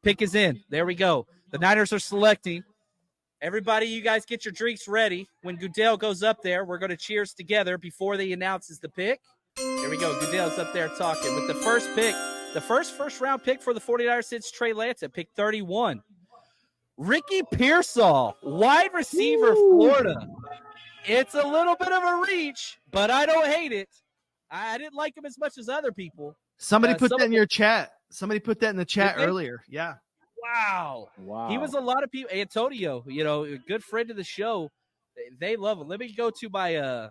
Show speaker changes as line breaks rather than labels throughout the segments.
Pick is in. There we go. The Niners are selecting. Everybody, you guys get your drinks ready. When Goodell goes up there, we're going to cheers together before he announces the pick. There we go. Goodell's up there talking. With the first pick, the first-round pick for the 49ers sits Trey Lance at pick 31. Ricky Pearsall, wide receiver, Florida. It's a little bit of a reach, but I don't hate it. I didn't like him as much as other people.
Somebody put that in your chat. Somebody put that in the chat earlier. Yeah.
Wow. He was a lot of people. Antonio, a good friend of the show. They love him. Let me go to my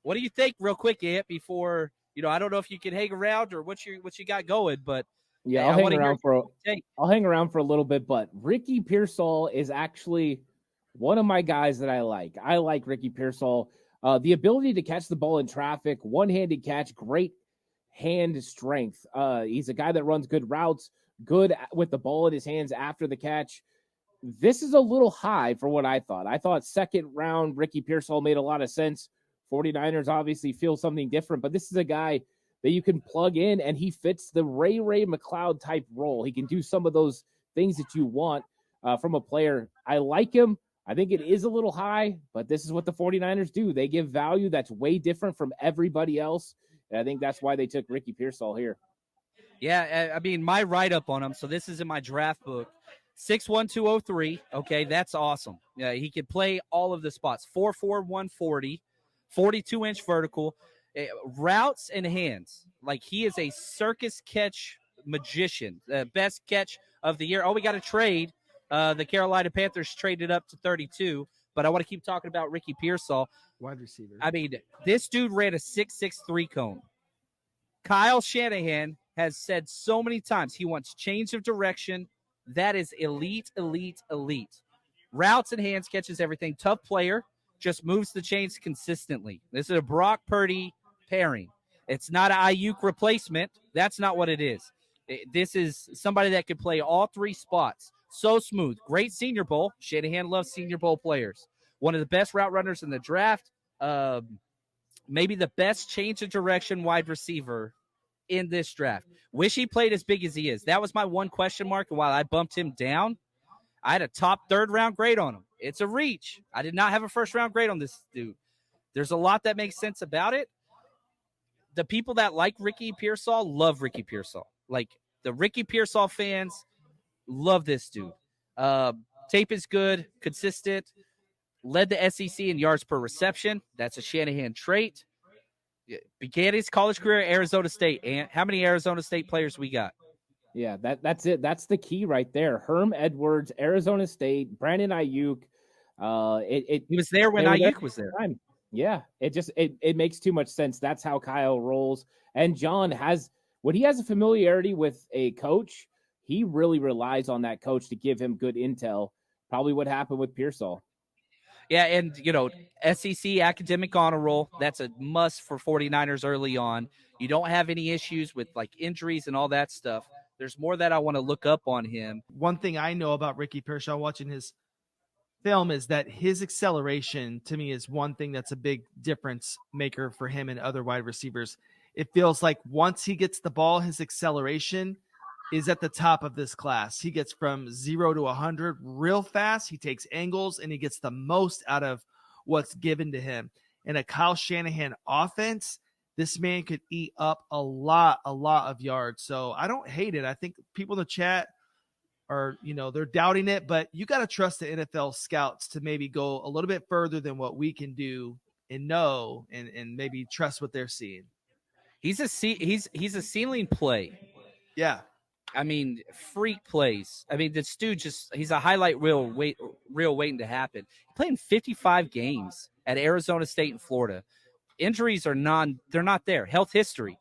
what do you think real quick, Ant, before, I don't know if you can hang around or what you got going, but
yeah, I'll hang around for a little bit, but Ricky Pearsall is actually one of my guys that I like. I like Ricky Pearsall. The ability to catch the ball in traffic, one-handed catch, great hand strength. He's a guy that runs good routes, good with the ball in his hands after the catch. This is a little high for what I thought. I thought second round Ricky Pearsall made a lot of sense. 49ers obviously feel something different, but this is a guy that you can plug in, and he fits the Ray McCloud type role. He can do some of those things that you want from a player. I like him. I think it is a little high, but this is what the 49ers do. They give value that's way different from everybody else, and I think that's why they took Ricky Pearsall here.
Yeah, I mean, my write-up on him, so this is in my draft book, 6'1", 203. Okay, that's awesome. Yeah, he could play all of the spots. 4'4", 140, 42-inch vertical. Routes and hands. Like, he is a circus catch magician. The best catch of the year. Oh, we got a trade. The Carolina Panthers traded up to 32, but I want to keep talking about Ricky Pearsall.
Wide receiver.
I mean, this dude ran a 6'6" cone. Kyle Shanahan has said so many times he wants change of direction. That is elite, elite, elite. Routes and hands, catches everything. Tough player, just moves the chains consistently. This is a Brock Purdy pairing. It's not an Ayuk replacement. That's not what it is. This is somebody that could play all three spots. So smooth. Great Senior Bowl. Shanahan loves Senior Bowl players. One of the best route runners in the draft. Maybe the best change of direction wide receiver in this draft. Wish he played as big as he is. That was my one question mark. And while I bumped him down, I had a top third-round grade on him. It's a reach. I did not have a first-round grade on this dude. There's a lot that makes sense about it. The people that like Ricky Pearsall love Ricky Pearsall. Like, the Ricky Pearsall fans love this dude. Tape is good, consistent. Led the SEC in yards per reception. That's a Shanahan trait. Began his college career at Arizona State. And how many Arizona State players we got?
Yeah, that's it. That's the key right there. Herm Edwards, Arizona State, Brandon Ayuk.
He was there when Ayuk was there.
Yeah, it makes too much sense. That's how Kyle rolls. And John when he has a familiarity with a coach, he really relies on that coach to give him good intel. Probably what happened with Pearsall.
Yeah, and, SEC academic honor roll, that's a must for 49ers early on. You don't have any issues with, like, injuries and all that stuff. There's more that I want to look up on him.
One thing I know about Ricky Pearsall watching his film is that his acceleration, to me, is one thing that's a big difference maker for him and other wide receivers. It feels like once he gets the ball, his acceleration is at the top of this class. He gets from 0 to 100 real fast. He takes angles, and he gets the most out of what's given to him. In a Kyle Shanahan offense, this man could eat up a lot of yards. So I don't hate it. I think people in the chat are, they're doubting it, but you got to trust the NFL scouts to maybe go a little bit further than what we can do and know and maybe trust what they're seeing.
He's a ceiling play.
Yeah.
I mean, freak plays. I mean, this dude he's a highlight reel waiting to happen. He played in 55 games at Arizona State and Florida. Injuries they're not there. Health history,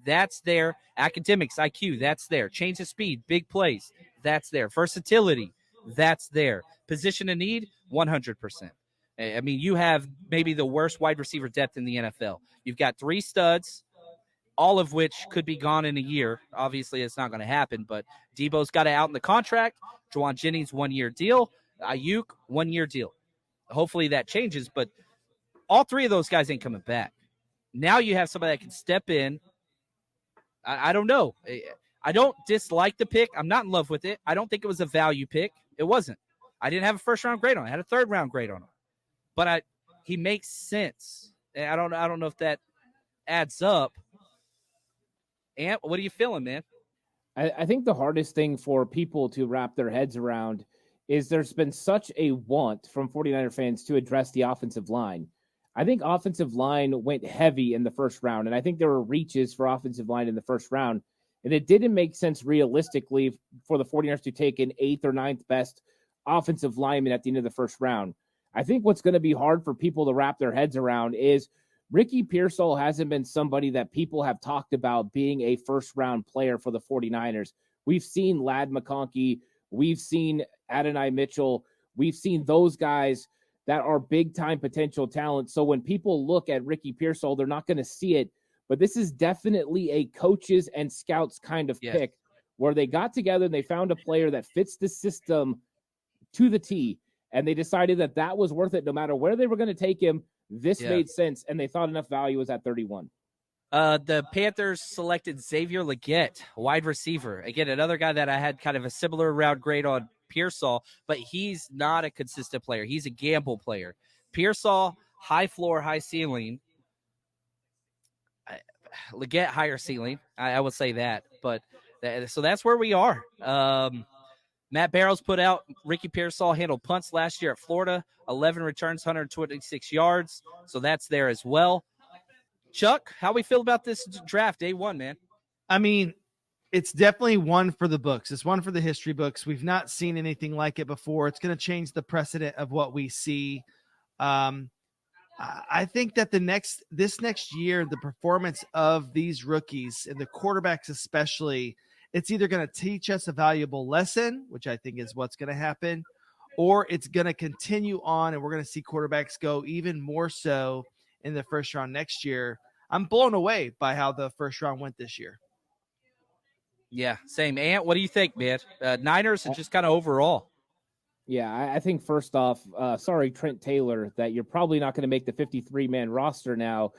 that's there. Academics, IQ, that's there. Change of speed, big plays, that's there. Versatility, that's there. Position of need, 100%. I mean, you have maybe the worst wide receiver depth in the NFL. You've got 3 studs, all of which could be gone in a year. Obviously, it's not going to happen, but Debo's got to out in the contract. Juwan Jennings, 1-year deal. Ayuk, 1-year deal. Hopefully that changes, but all 3 of those guys ain't coming back. Now you have somebody that can step in. I don't know. I don't dislike the pick. I'm not in love with it. I don't think it was a value pick. It wasn't. I didn't have a first-round grade on it. I had a third-round grade on it. But he makes sense. I don't know if that adds up. And what are you feeling, man?
I think the hardest thing for people to wrap their heads around is there's been such a want from 49er fans to address the offensive line. I think offensive line went heavy in the first round, and I think there were reaches for offensive line in the first round, and it didn't make sense realistically for the 49ers to take an 8th or 9th best offensive lineman at the end of the first round. I think what's going to be hard for people to wrap their heads around is Ricky Pearsall hasn't been somebody that people have talked about being a first-round player for the 49ers. We've seen Ladd McConkey. We've seen Adonai Mitchell. We've seen those guys that are big-time potential talent. So when people look at Ricky Pearsall, they're not going to see it. But this is definitely a coaches and scouts kind of pick where they got together and they found a player that fits the system to the T, and they decided that that was worth it no matter where they were going to take him. This made sense, and they thought enough value was at 31.
The Panthers selected Xavier Legette, wide receiver. Again, another guy that I had kind of a similar round grade on Pearsall, but he's not a consistent player. He's a gamble player. Pearsall, high floor, high ceiling. Legette, higher ceiling. I would say that. But so that's where we are. Matt Barrows put out Ricky Pearsall handled punts last year at Florida, 11 returns, 126 yards. So that's there as well. Chuck, how we feel about this draft day one, man?
I mean, it's definitely one for the books. It's one for the history books. We've not seen anything like it before. It's going to change the precedent of what we see. I think that this next year, the performance of these rookies and the quarterbacks especially, it's either going to teach us a valuable lesson, which I think is what's going to happen, or it's going to continue on and we're going to see quarterbacks go even more so in the first round next year. I'm blown away by how the first round went this year.
Yeah,
same. Ant, what do you think, man? Niners and just kind of overall.
Yeah, I think first off, sorry, Trent Taylor, that you're probably not going to make the 53-man roster now.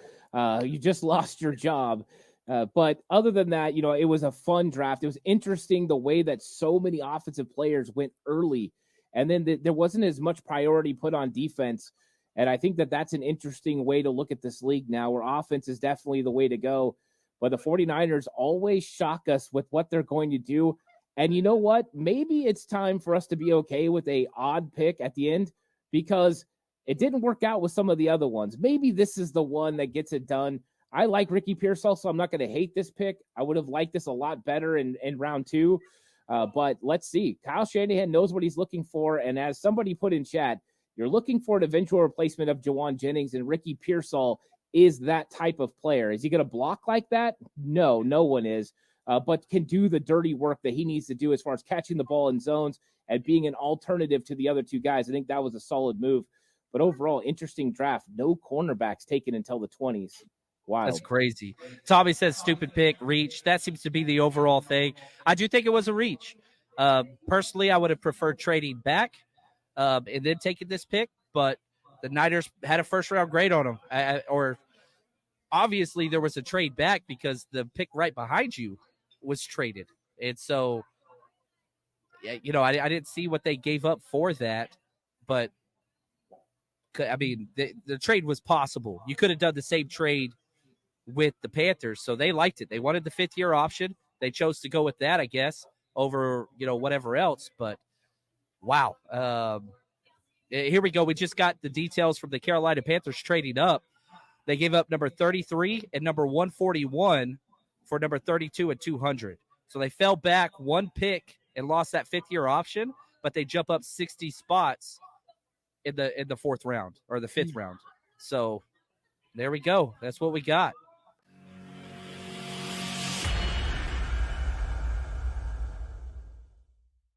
You just lost your job. But other than that, it was a fun draft. It was interesting the way that so many offensive players went early, and then there wasn't as much priority put on defense. And I think that that's an interesting way to look at this league now, where offense is definitely the way to go. But the 49ers always shock us with what they're going to do. And you know what? Maybe it's time for us to be okay with a odd pick at the end, because it didn't work out with some of the other ones. Maybe this is the one that gets it done. I like Ricky Pearsall, so I'm not going to hate this pick. I would have liked this a lot better in round two. But let's see. Kyle Shanahan knows what he's looking for. And as somebody put in chat, you're looking for an eventual replacement of Jawan Jennings, and Ricky Pearsall is that type of player. Is he going to block like that? No one is. But can do the dirty work that he needs to do as far as catching the ball in zones and being an alternative to the other two guys. I think that was a solid move. But overall, interesting draft. No cornerbacks taken until the 20s. Wow.
That's crazy. Tommy says stupid pick, reach. That seems to be the overall thing. I do think it was a reach. Personally, I would have preferred trading back and then taking this pick, but the Niners had a first-round grade on them. Or obviously there was a trade back because the pick right behind you was traded. And so, I didn't see what they gave up for that, but I mean, the trade was possible. You could have done the same trade with the Panthers, so they liked it. They wanted the fifth-year option. They chose to go with that, I guess, over, whatever else. But, wow. Here we go. We just got the details from the Carolina Panthers trading up. They gave up number 33 and number 141 for number 32 and 200. So they fell back one pick and lost that fifth-year option, but they jump up 60 spots in the fourth round or the fifth round. So there we go. That's what we got.